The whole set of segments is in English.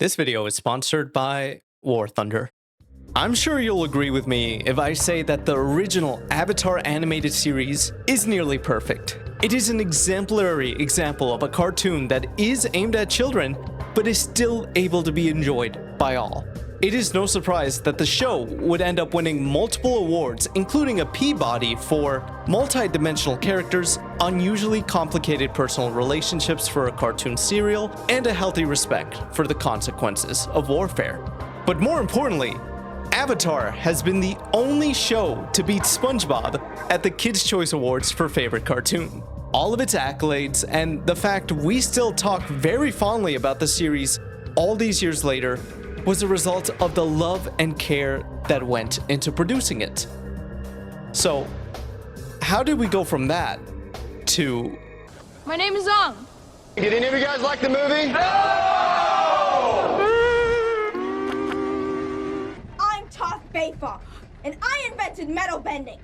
This video is sponsored by War Thunder. I'm sure you'll agree with me if I say that the original Avatar animated series is nearly perfect. It is an exemplary example of a cartoon that is aimed at children, but is still able to be enjoyed by all. It is no surprise that the show would end up winning multiple awards, including a Peabody for multi-dimensional characters, unusually complicated personal relationships for a cartoon serial, and a healthy respect for the consequences of warfare. But more importantly, Avatar has been the only show to beat SpongeBob at the Kids' Choice Awards for Favorite Cartoon. All of its accolades and the fact we still talk very fondly about the series all these years later was a result of the love and care that went into producing it. So, how did we go from that to... My name is Ong. Did any of you guys like the movie? I'm Toph Bayfall, and I invented metal bending.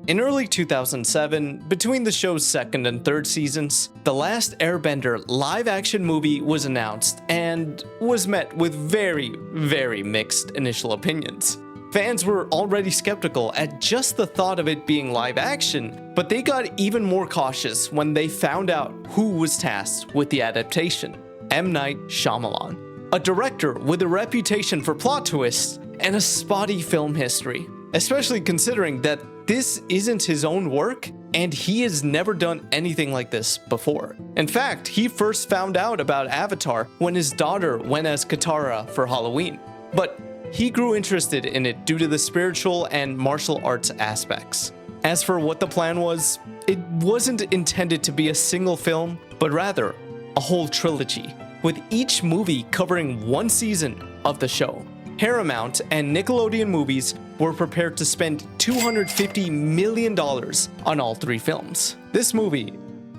In early 2007, between the show's second and third seasons, The Last Airbender live-action movie was announced and was met with very, very mixed initial opinions. Fans were already skeptical at just the thought of it being live-action, but they got even more cautious when they found out who was tasked with the adaptation: M. Night Shyamalan, a director with a reputation for plot twists and a spotty film history, especially considering that this isn't his own work, and he has never done anything like this before. In fact, he first found out about Avatar when his daughter went as Katara for Halloween. But he grew interested in it due to the spiritual and martial arts aspects. As for what the plan was, it wasn't intended to be a single film, but rather a whole trilogy, with each movie covering one season of the show. Paramount and Nickelodeon Movies were prepared to spend $250 million on all three films. This movie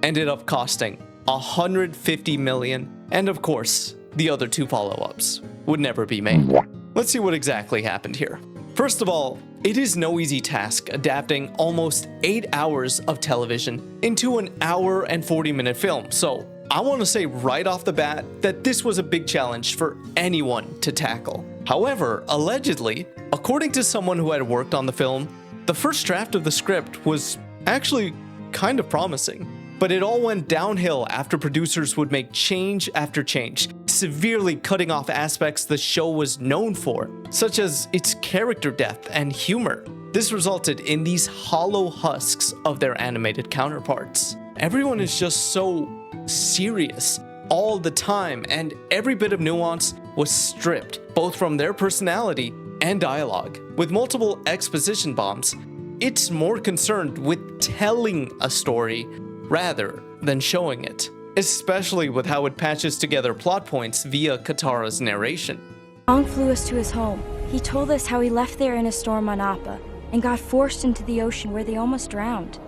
ended up costing $150 million, and of course, the other two follow-ups would never be made. Let's see what exactly happened here. First of all, it is no easy task adapting almost 8 hours of television into an hour and 40-minute film, so I want to say right off the bat that this was a big challenge for anyone to tackle. However, allegedly, according to someone who had worked on the film, the first draft of the script was actually kind of promising. But it all went downhill after producers would make change after change, severely cutting off aspects the show was known for, such as its character depth and humor. This resulted in these hollow husks of their animated counterparts. Everyone is just so serious all the time, and every bit of nuance was stripped, both from their personality and dialogue. With multiple exposition bombs, it's more concerned with telling a story rather than showing it, especially with how it patches together plot points via Katara's narration. Ong flew us to his home. He told us how he left there in a storm on Appa and got forced into the ocean where they almost drowned.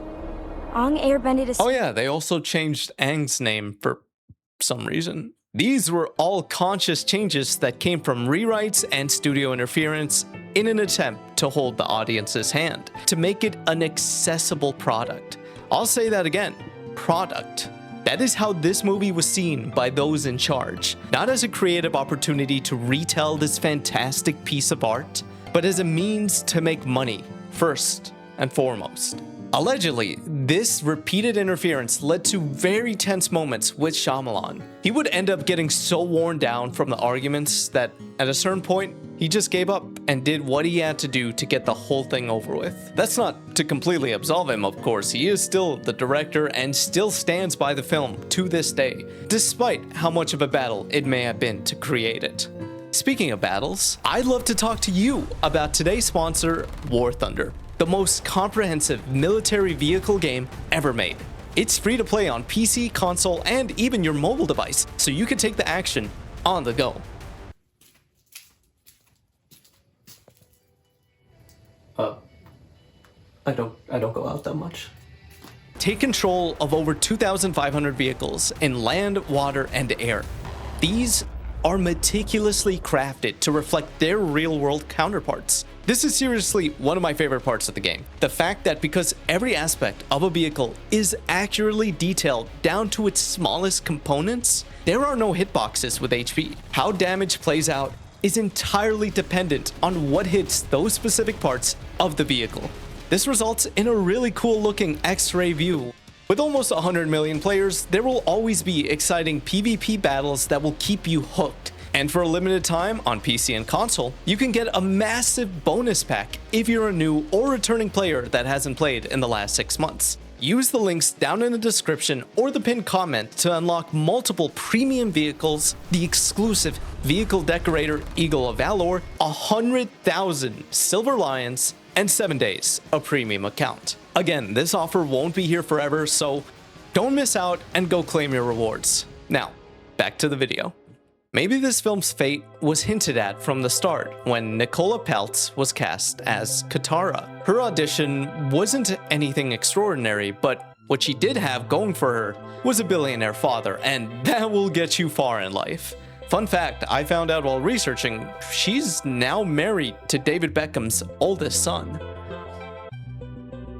Ong airbended his... Oh yeah, they also changed Aang's name for some reason. These were all conscious changes that came from rewrites and studio interference in an attempt to hold the audience's hand, to make it an accessible product. I'll say that again, product. That is how this movie was seen by those in charge, not as a creative opportunity to retell this fantastic piece of art, but as a means to make money, first and foremost. Allegedly, this repeated interference led to very tense moments with Shyamalan. He would end up getting so worn down from the arguments that at a certain point, he just gave up and did what he had to do to get the whole thing over with. That's not to completely absolve him, of course. He is still the director and still stands by the film to this day, despite how much of a battle it may have been to create it. Speaking of battles, I'd love to talk to you about today's sponsor, War Thunder, the most comprehensive military vehicle game ever made. It's free to play on PC, console, and even your mobile device, so you can take the action on the go. I don't go out that much. Take control of over 2,500 vehicles in land, water, and air. These are meticulously crafted to reflect their real-world counterparts. This is seriously one of my favorite parts of the game. The fact that because every aspect of a vehicle is accurately detailed down to its smallest components, there are no hitboxes with HP. How damage plays out is entirely dependent on what hits those specific parts of the vehicle. This results in a really cool looking X-ray view. With almost 100 million players, there will always be exciting PvP battles that will keep you hooked. And for a limited time on PC and console, you can get a massive bonus pack if you're a new or returning player that hasn't played in the last 6 months. Use the links down in the description or the pinned comment to unlock multiple premium vehicles, the exclusive Vehicle Decorator Eagle of Valor, 100,000 Silver Lions, and 7 days of premium account. Again, this offer won't be here forever, so don't miss out and go claim your rewards. Now, back to the video. Maybe this film's fate was hinted at from the start when Nicola Peltz was cast as Katara. Her audition wasn't anything extraordinary, but what she did have going for her was a billionaire father, and that will get you far in life. Fun fact I found out while researching, she's now married to David Beckham's oldest son.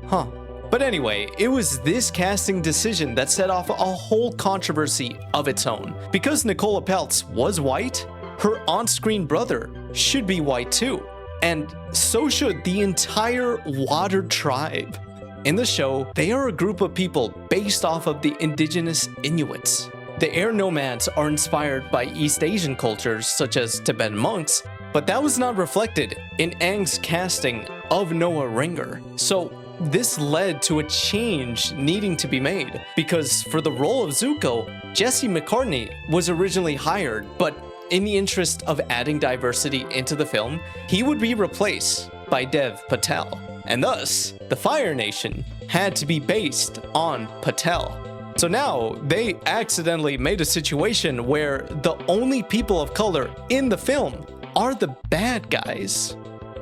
Huh. But anyway, it was this casting decision that set off a whole controversy of its own. Because Nicola Peltz was white, her on-screen brother should be white too. And so should the entire Water tribe. In the show, they are a group of people based off of the indigenous Inuits. The air nomads are inspired by East Asian cultures such as Tibetan monks, but that was not reflected in Aang's casting of Noah Ringer. So this led to a change needing to be made, because for the role of Zuko, Jesse McCartney was originally hired, but in the interest of adding diversity into the film, he would be replaced by Dev Patel. And thus, the Fire Nation had to be based on Patel. So now, they accidentally made a situation where the only people of color in the film are the bad guys.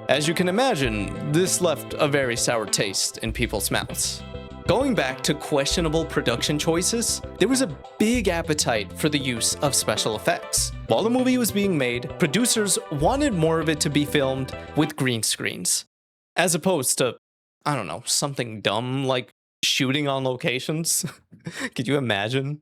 As you can imagine, this left a very sour taste in people's mouths. Going back to questionable production choices, there was a big appetite for the use of special effects. While the movie was being made, producers wanted more of it to be filmed with green screens, as opposed to, I don't know, something dumb like shooting on locations. Could you imagine?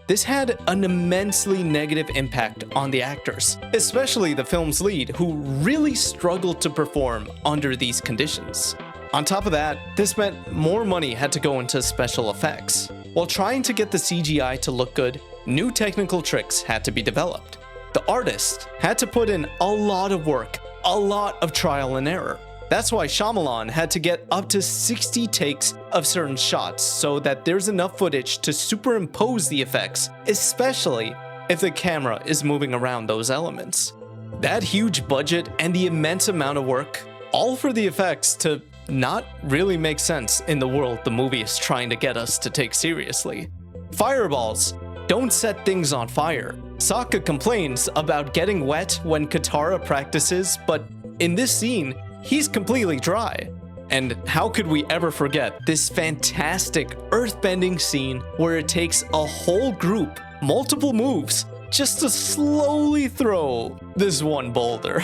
This had an immensely negative impact on the actors, especially the film's lead, who really struggled to perform under these conditions. On top of that, this meant more money had to go into special effects. While trying to get the CGI to look good, new technical tricks had to be developed. The artist had to put in a lot of work, a lot of trial and error. That's why Shyamalan had to get up to 60 takes of certain shots so that there's enough footage to superimpose the effects, especially if the camera is moving around those elements. That huge budget and the immense amount of work, all for the effects to not really make sense in the world the movie is trying to get us to take seriously. Fireballs don't set things on fire. Sokka complains about getting wet when Katara practices, but in this scene, he's completely dry. And how could we ever forget this fantastic earthbending scene where it takes a whole group, multiple moves, just to slowly throw this one boulder.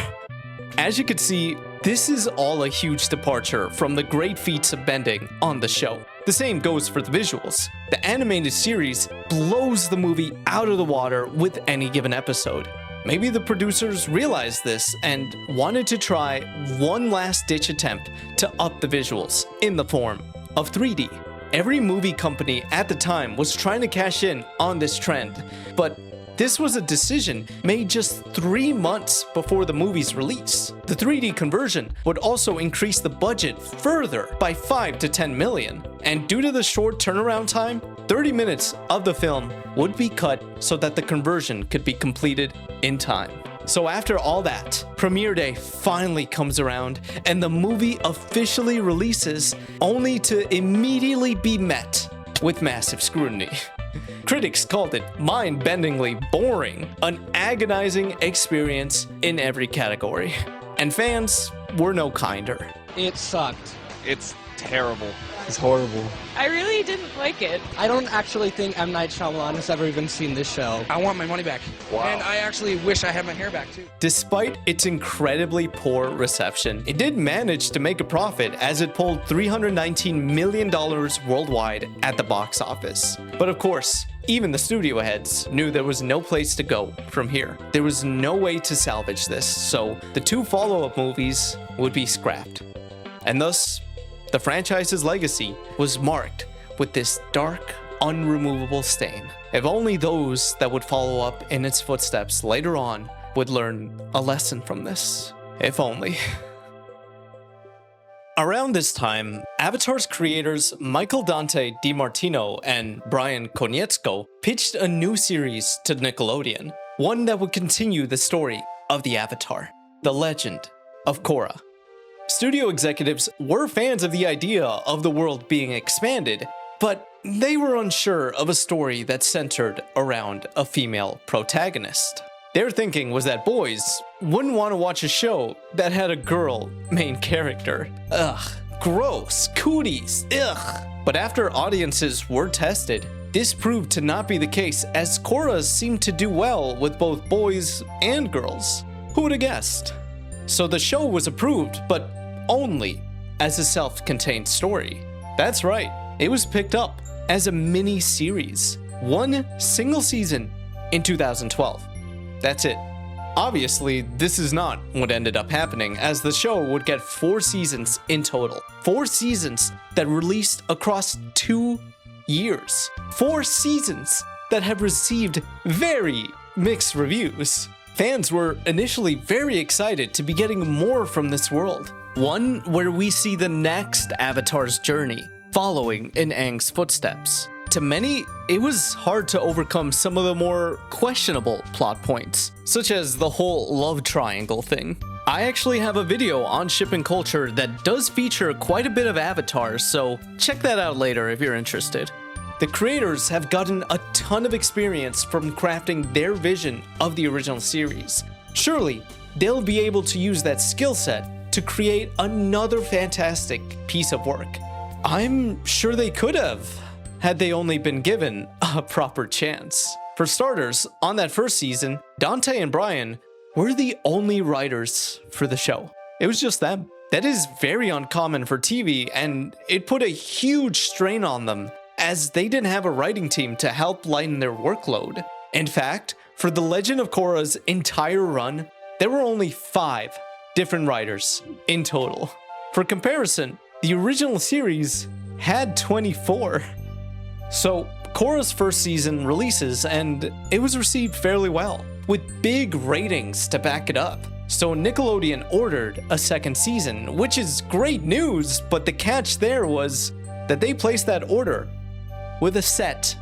As you can see, this is all a huge departure from the great feats of bending on the show. The same goes for the visuals. The animated series blows the movie out of the water with any given episode. Maybe the producers realized this and wanted to try one last-ditch attempt to up the visuals in the form of 3D. Every movie company at the time was trying to cash in on this trend, but this was a decision made just 3 months before the movie's release. The 3D conversion would also increase the budget further by 5 to 10 million, and due to the short turnaround time, 30 minutes of the film would be cut so that the conversion could be completed in time. So after all that, premiere day finally comes around and the movie officially releases, only to immediately be met with massive scrutiny. Critics called it mind-bendingly boring, an agonizing experience in every category. And fans were no kinder. It sucked. It's terrible. It's horrible. I really didn't like it. I don't actually think M. Night Shyamalan has ever even seen this show. I want my money back. Wow. And I actually wish I had my hair back too. Despite its incredibly poor reception, it did manage to make a profit as it pulled $319 million worldwide at the box office. But of course, even the studio heads knew there was no place to go from here. There was no way to salvage this, so the 2 follow-up movies would be scrapped. And thus, the franchise's legacy was marked with this dark, unremovable stain. If only those that would follow up in its footsteps later on would learn a lesson from this. If only. Around this time, Avatar's creators Michael Dante DiMartino and Brian Konietzko pitched a new series to Nickelodeon, one that would continue the story of the Avatar, the legend of Korra. Studio executives were fans of the idea of the world being expanded, but they were unsure of a story that centered around a female protagonist. Their thinking was that boys wouldn't want to watch a show that had a girl main character. Ugh, gross, cooties, ugh. But after audiences were tested, this proved to not be the case, as Korra seemed to do well with both boys and girls. Who would have guessed? So the show was approved, but only as a self-contained story. That's right, it was picked up as a mini-series, one single season in 2012. That's it. Obviously, this is not what ended up happening, as the show would get 4 seasons in total. 4 seasons that released across 2 years. 4 seasons that have received very mixed reviews. Fans were initially very excited to be getting more from this world. One where we see the next Avatar's journey, following in Aang's footsteps. To many, it was hard to overcome some of the more questionable plot points, such as the whole love triangle thing. I actually have a video on Shipping Culture that does feature quite a bit of Avatar, so check that out later if you're interested. The creators have gotten a ton of experience from crafting their vision of the original series. Surely, they'll be able to use that skill set to create another fantastic piece of work. I'm sure they could have, had they only been given a proper chance. For starters, on that first season, Dante and Brian were the only writers for the show. It was just them. That is very uncommon for TV, and it put a huge strain on them, as they didn't have a writing team to help lighten their workload. In fact, for The Legend of Korra's entire run, there were only 5 different writers in total. For comparison, the original series had 24. So, Korra's first season releases, and it was received fairly well, with big ratings to back it up. So Nickelodeon ordered a second season, which is great news, but the catch there was that they placed that order with a set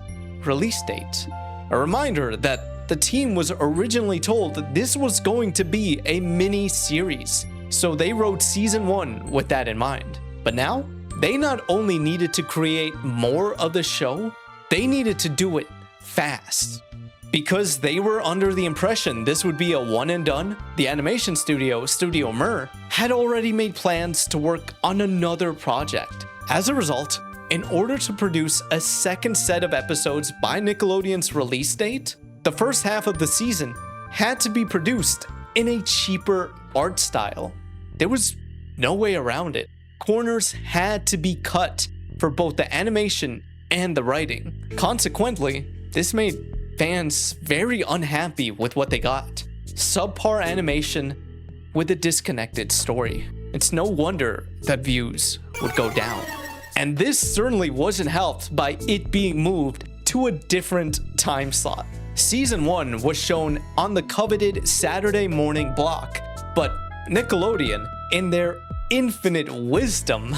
release date. A reminder that the team was originally told that this was going to be a mini-series, so they wrote season 1 with that in mind. But now, they not only needed to create more of the show, they needed to do it fast. Because they were under the impression this would be a one and done, the animation studio, Studio Mir, had already made plans to work on another project. As a result, in order to produce a second set of episodes by Nickelodeon's release date, the first half of the season had to be produced in a cheaper art style. There was no way around it. Corners had to be cut for both the animation and the writing. Consequently, this made fans very unhappy with what they got. Subpar animation with a disconnected story. It's no wonder that views would go down. And this certainly wasn't helped by it being moved to a different time slot. Season 1 was shown on the coveted Saturday morning block, but Nickelodeon, in their infinite wisdom,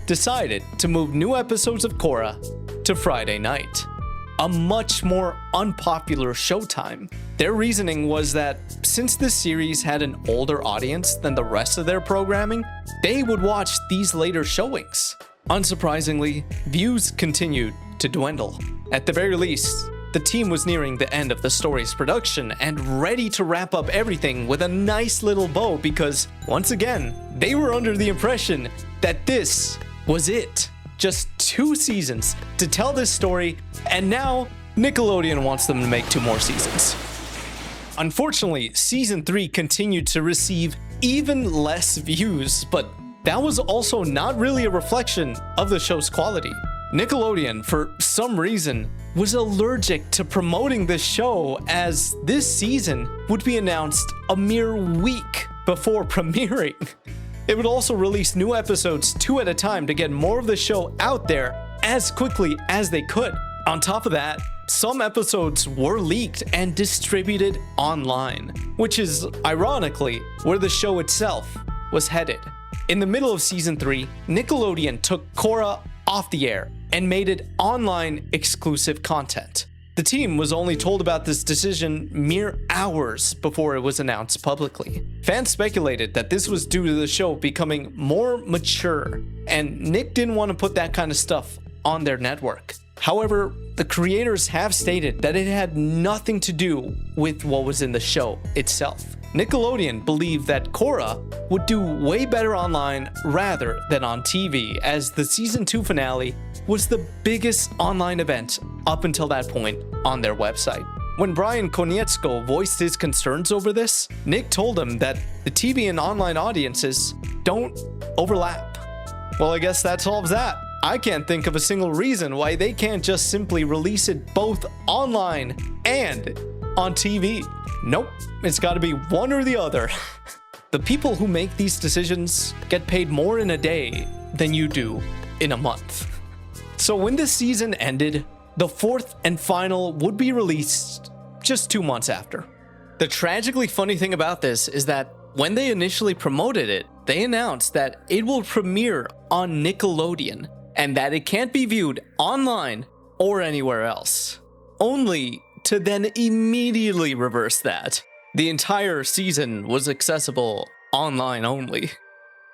decided to move new episodes of Korra to Friday night, a much more unpopular showtime. Their reasoning was that since this series had an older audience than the rest of their programming, they would watch these later showings. Unsurprisingly, views continued to dwindle. At the very least, the team was nearing the end of the story's production and ready to wrap up everything with a nice little bow because, once again, they were under the impression that this was it. just 2 seasons to tell this story, and now Nickelodeon wants them to make 2 more seasons. Unfortunately, season 3 continued to receive even less views, but that was also not really a reflection of the show's quality. Nickelodeon, for some reason, was allergic to promoting this show, as this season would be announced a mere week before premiering. It would also release new episodes 2 at a time to get more of the show out there as quickly as they could. On top of that, some episodes were leaked and distributed online, which is ironically where the show itself was headed. In the middle of season 3, Nickelodeon took Korra off the air and made it online exclusive content. The team was only told about this decision mere hours before it was announced publicly. Fans speculated that this was due to the show becoming more mature, and Nick didn't want to put that kind of stuff on their network. However, the creators have stated that it had nothing to do with what was in the show itself. Nickelodeon believed that Korra would do way better online rather than on TV, as the season 2 finale was the biggest online event up until that point on their website. When Brian Konietzko voiced his concerns over this, Nick told him that the TV and online audiences don't overlap. Well, I guess that solves that. I can't think of a single reason why they can't just simply release it both online and on TV. Nope, it's gotta be one or the other. The people who make these decisions get paid more in a day than you do in a month. So when the season ended, the 4th and final would be released just 2 months after. The tragically funny thing about this is that when they initially promoted it, they announced that it will premiere on Nickelodeon and that it can't be viewed online or anywhere else. Only to then immediately reverse that. The entire season was accessible online only.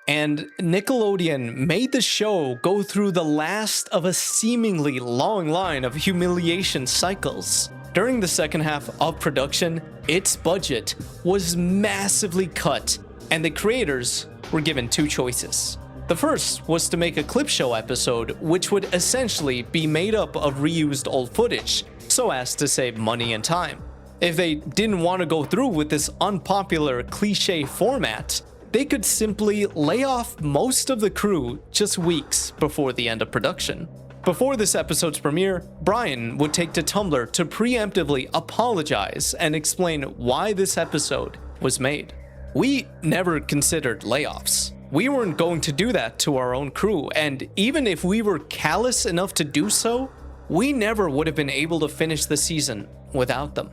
And Nickelodeon made the show go through the last of a seemingly long line of humiliation cycles. During the second half of production, its budget was massively cut, and the creators were given 2 choices. The first was to make a clip show episode, which would essentially be made up of reused old footage, so as to save money and time. If they didn't want to go through with this unpopular cliche format, they could simply lay off most of the crew just weeks before the end of production. Before this episode's premiere, Brian would take to Tumblr to preemptively apologize and explain why this episode was made. We never considered layoffs. We weren't going to do that to our own crew, and even if we were callous enough to do so, we never would have been able to finish the season without them.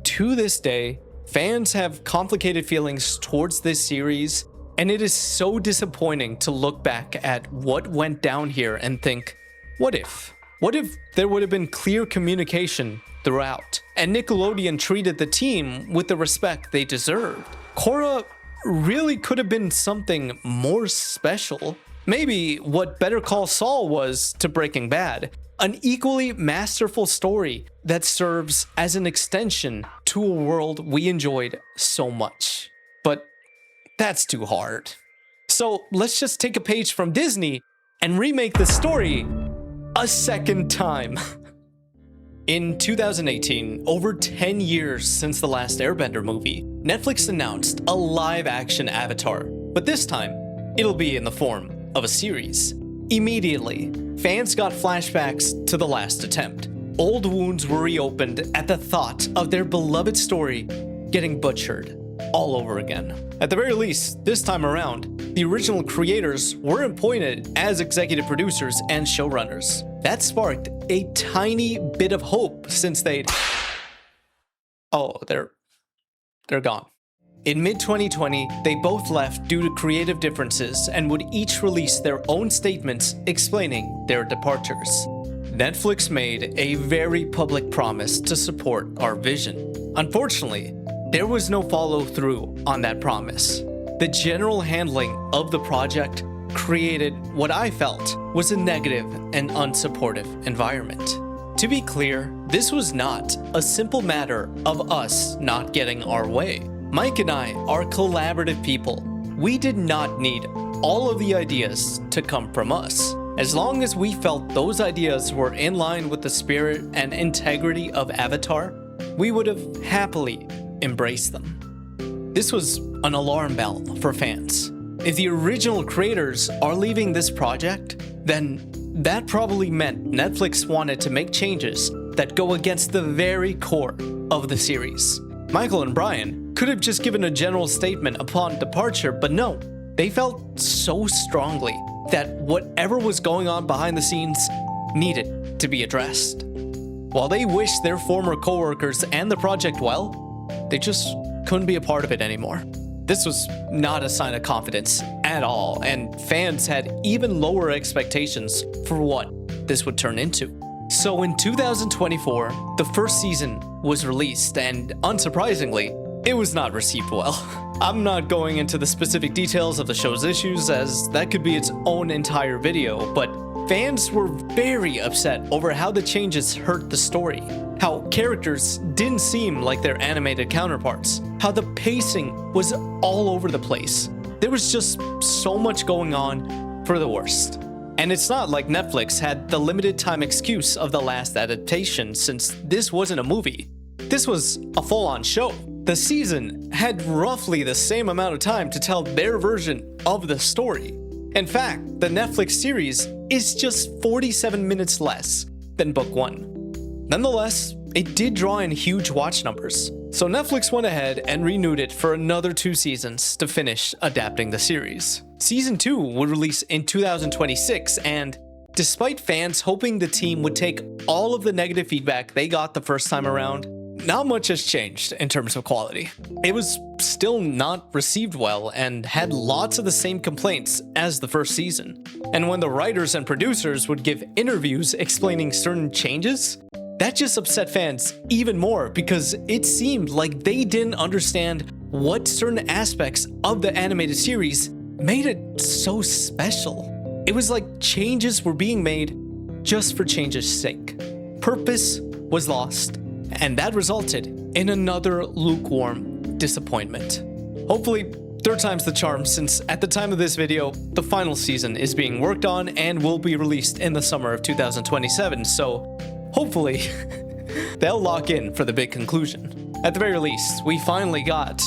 To this day, fans have complicated feelings towards this series, and it is so disappointing to look back at what went down here and think, what if? What if there would have been clear communication throughout, and Nickelodeon treated the team with the respect they deserved? Korra really could have been something more special. Maybe what Better Call Saul was to Breaking Bad, an equally masterful story that serves as an extension to a world we enjoyed so much. But that's too hard. So let's just take a page from Disney and remake the story a second time. In 2018, over 10 years since the last Airbender movie, Netflix announced a live-action Avatar, but this time, it'll be in the form of a series. Immediately, fans got flashbacks to the last attempt. Old wounds were reopened at the thought of their beloved story getting butchered all over again. At the very least, this time around, the original creators were appointed as executive producers and showrunners. That sparked a tiny bit of hope since they'd... Oh, they're gone. In mid-2020, they both left due to creative differences and would each release their own statements explaining their departures. Netflix made a very public promise to support our vision. Unfortunately, there was no follow-through on that promise. The general handling of the project created what I felt was a negative and unsupportive environment. To be clear, this was not a simple matter of us not getting our way. Mike and I are collaborative people. We did not need all of the ideas to come from us. As long as we felt those ideas were in line with the spirit and integrity of Avatar, we would have happily embraced them. This was an alarm bell for fans. If the original creators are leaving this project, then that probably meant Netflix wanted to make changes that go against the very core of the series. Michael and Brian could have just given a general statement upon departure, but no, they felt so strongly that whatever was going on behind the scenes needed to be addressed. While they wished their former coworkers and the project well, they just couldn't be a part of it anymore. This was not a sign of confidence at all, and fans had even lower expectations for what this would turn into. So in 2024, the first season was released, and unsurprisingly, it was not received well. I'm not going into the specific details of the show's issues, as that could be its own entire video, but fans were very upset over how the changes hurt the story, how characters didn't seem like their animated counterparts, how the pacing was all over the place. There was just so much going on for the worst. And it's not like Netflix had the limited time excuse of the last adaptation, since this wasn't a movie. This was a full-on show. The season had roughly the same amount of time to tell their version of the story. In fact, the Netflix series is just 47 minutes less than book one. Nonetheless, it did draw in huge watch numbers, so Netflix went ahead and renewed it for another 2 seasons to finish adapting the series. Season 2 would release in 2026, and despite fans hoping the team would take all of the negative feedback they got the first time around, not much has changed in terms of quality. It was still not received well and had lots of the same complaints as the first season. And when the writers and producers would give interviews explaining certain changes, that just upset fans even more because it seemed like they didn't understand what certain aspects of the animated series made it so special. It was like changes were being made just for change's sake. Purpose was lost, and that resulted in another lukewarm disappointment. Hopefully, third time's the charm, since at the time of this video, the final season is being worked on and will be released in the summer of 2027, so hopefully, they'll lock in for the big conclusion. At the very least, we finally got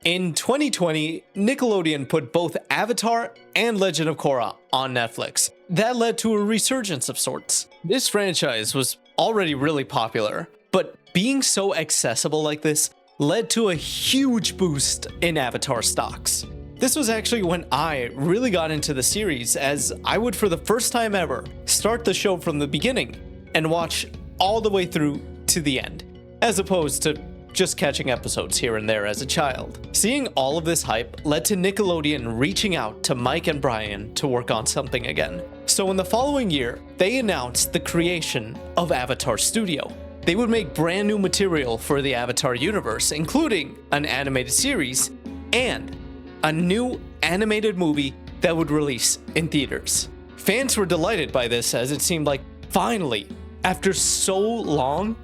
In 2020, Nickelodeon put both Avatar and Legend of Korra on Netflix. That led to a resurgence of sorts. This franchise was already really popular, but being so accessible like this led to a huge boost in Avatar stocks. This was actually when I really got into the series, as I would for the first time ever start the show from the beginning and watch all the way through to the end, as opposed to just catching episodes here and there as a child. Seeing all of this hype led to Nickelodeon reaching out to Mike and Brian to work on something again. So in the following year, they announced the creation of Avatar Studio. They would make brand new material for the Avatar universe, including an animated series and a new animated movie that would release in theaters. Fans were delighted by this, as it seemed like finally, after so long,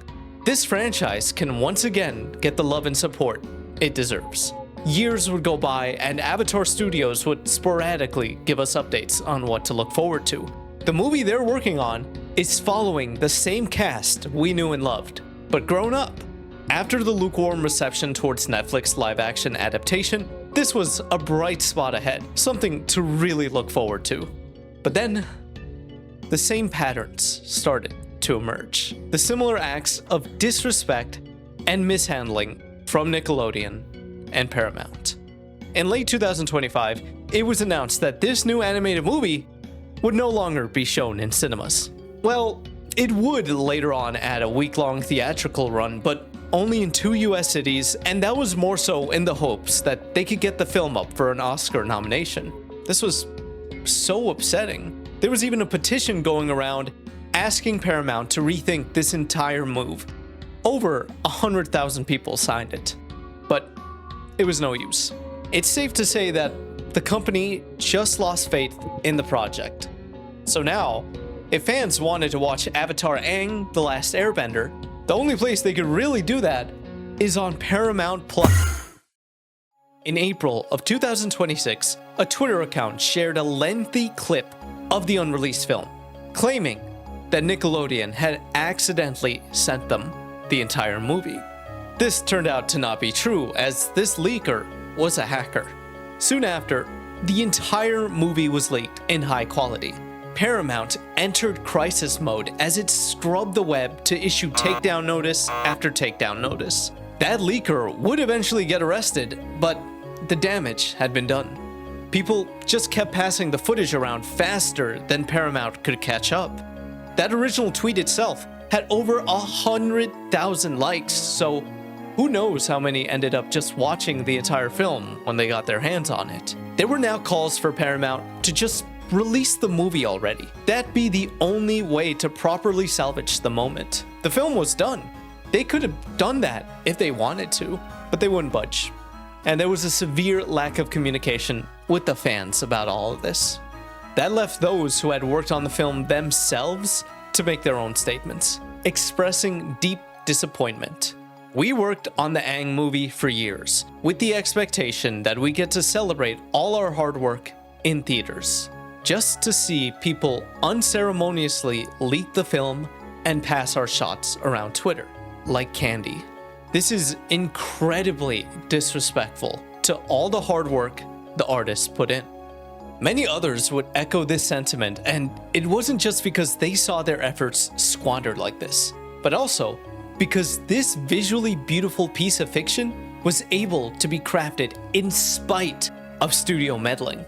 this franchise can once again get the love and support it deserves. Years would go by and Avatar Studios would sporadically give us updates on what to look forward to. The movie they're working on is following the same cast we knew and loved, but grown up. After the lukewarm reception towards Netflix live-action adaptation, this was a bright spot ahead, something to really look forward to. But then, the same patterns started to emerge. The similar acts of disrespect and mishandling from Nickelodeon and Paramount. In late 2025, it was announced that this new animated movie would no longer be shown in cinemas. Well, it would later on add a week-long theatrical run, but only in 2 US cities, and that was more so in the hopes that they could get the film up for an Oscar nomination. This was so upsetting. There was even a petition going around asking Paramount to rethink this entire move. Over 100,000 people signed it, but it was no use. It's safe to say that the company just lost faith in the project. So now, if fans wanted to watch Avatar: Aang: The Last Airbender, the only place they could really do that is on Paramount Plus. In April of 2026, a Twitter account shared a lengthy clip of the unreleased film, claiming that Nickelodeon had accidentally sent them the entire movie. This turned out to not be true, as this leaker was a hacker. Soon after, the entire movie was leaked in high quality. Paramount entered crisis mode as it scrubbed the web to issue takedown notice after takedown notice. That leaker would eventually get arrested, but the damage had been done. People just kept passing the footage around faster than Paramount could catch up. That original tweet itself had over 100,000 likes, so who knows how many ended up just watching the entire film when they got their hands on it. There were now calls for Paramount to just release the movie already. That'd be the only way to properly salvage the moment. The film was done. They could have done that if they wanted to, but they wouldn't budge. And there was a severe lack of communication with the fans about all of this. That left those who had worked on the film themselves to make their own statements, expressing deep disappointment. We worked on the Aang movie for years, with the expectation that we get to celebrate all our hard work in theaters, just to see people unceremoniously leak the film and pass our shots around Twitter like candy. This is incredibly disrespectful to all the hard work the artists put in. Many others would echo this sentiment, and it wasn't just because they saw their efforts squandered like this, but also because this visually beautiful piece of fiction was able to be crafted in spite of studio meddling.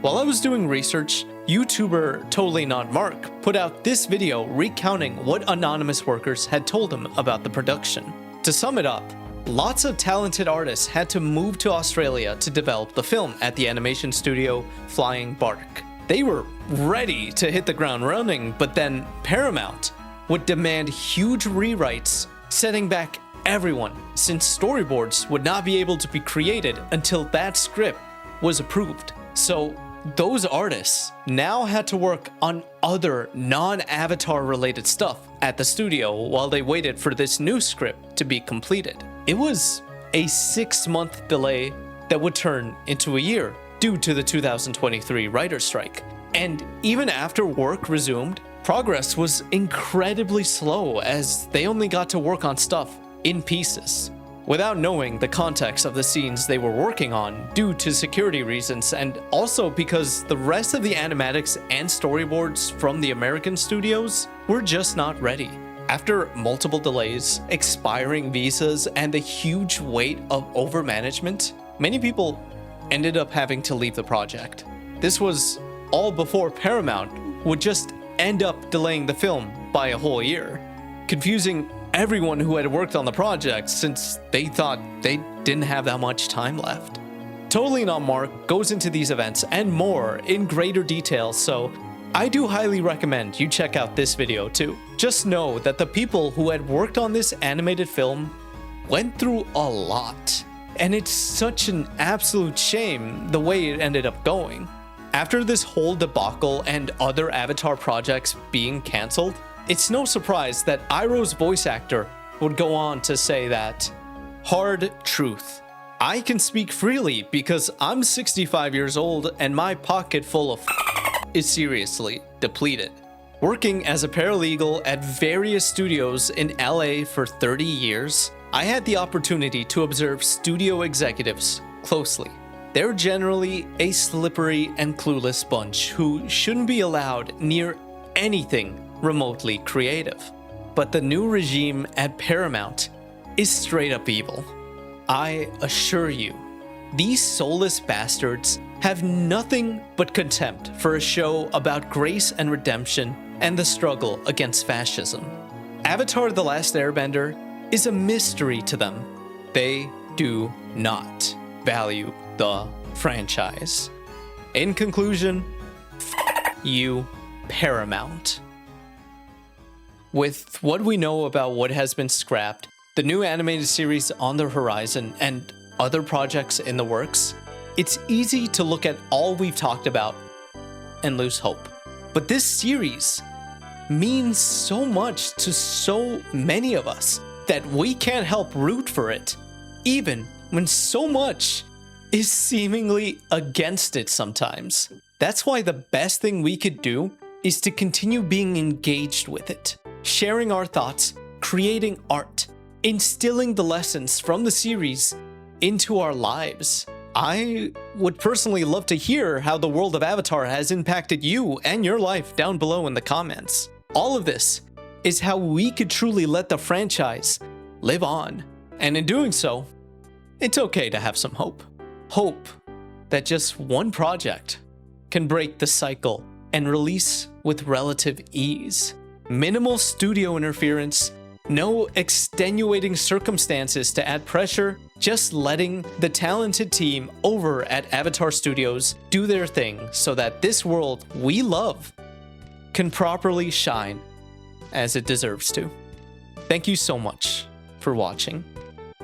While I was doing research, YouTuber Totally Not Mark put out this video recounting what anonymous workers had told him about the production. To sum it up, lots of talented artists had to move to Australia to develop the film at the animation studio Flying Bark. They were ready to hit the ground running, but then Paramount would demand huge rewrites, setting back everyone, since storyboards would not be able to be created until that script was approved. So those artists now had to work on other non-Avatar related stuff at the studio while they waited for this new script to be completed. It was a 6-month delay that would turn into a year due to the 2023 writer's strike. And even after work resumed, progress was incredibly slow as they only got to work on stuff in pieces, without knowing the context of the scenes they were working on due to security reasons, and also because the rest of the animatics and storyboards from the American studios were just not ready. After multiple delays, expiring visas, and the huge weight of overmanagement, many people ended up having to leave the project. This was all before Paramount would just end up delaying the film by a whole year, confusing everyone who had worked on the project since they thought they didn't have that much time left. Totally Not Mark goes into these events and more in greater detail, so I do highly recommend you check out this video too. Just know that the people who had worked on this animated film went through a lot, and it's such an absolute shame the way it ended up going. After this whole debacle and other Avatar projects being cancelled, it's no surprise that Iroh's voice actor would go on to say that, "Hard truth. I can speak freely because I'm 65 years old and my pocket full of is seriously depleted. Working as a paralegal at various studios in LA for 30 years, I had the opportunity to observe studio executives closely. They're generally a slippery and clueless bunch who shouldn't be allowed near anything remotely creative. But the new regime at Paramount is straight up evil. I assure you, these soulless bastards have nothing but contempt for a show about grace and redemption and the struggle against fascism. Avatar: The Last Airbender is a mystery to them. They do not value the franchise. In conclusion, you, Paramount." With what we know about what has been scrapped, the new animated series on the horizon, and other projects in the works, it's easy to look at all we've talked about and lose hope. But this series means so much to so many of us that we can't help root for it, even when so much is seemingly against it sometimes. That's why the best thing we could do is to continue being engaged with it, sharing our thoughts, creating art, instilling the lessons from the series into our lives. I would personally love to hear how the world of Avatar has impacted you and your life down below in the comments. All of this is how we could truly let the franchise live on. And in doing so, it's okay to have some hope. Hope that just one project can break the cycle and release with relative ease. Minimal studio interference, no extenuating circumstances to add pressure, just letting the talented team over at Avatar Studios do their thing so that this world we love can properly shine as it deserves to. Thank you so much for watching.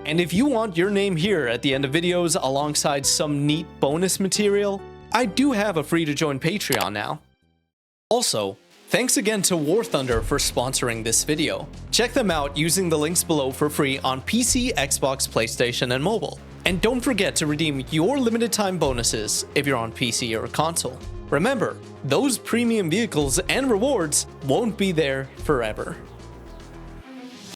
And if you want your name here at the end of videos alongside some neat bonus material, I do have a free to join Patreon now. Also, thanks again to War Thunder for sponsoring this video. Check them out using the links below for free on PC, Xbox, PlayStation, and mobile. And don't forget to redeem your limited time bonuses if you're on PC or console. Remember, those premium vehicles and rewards won't be there forever.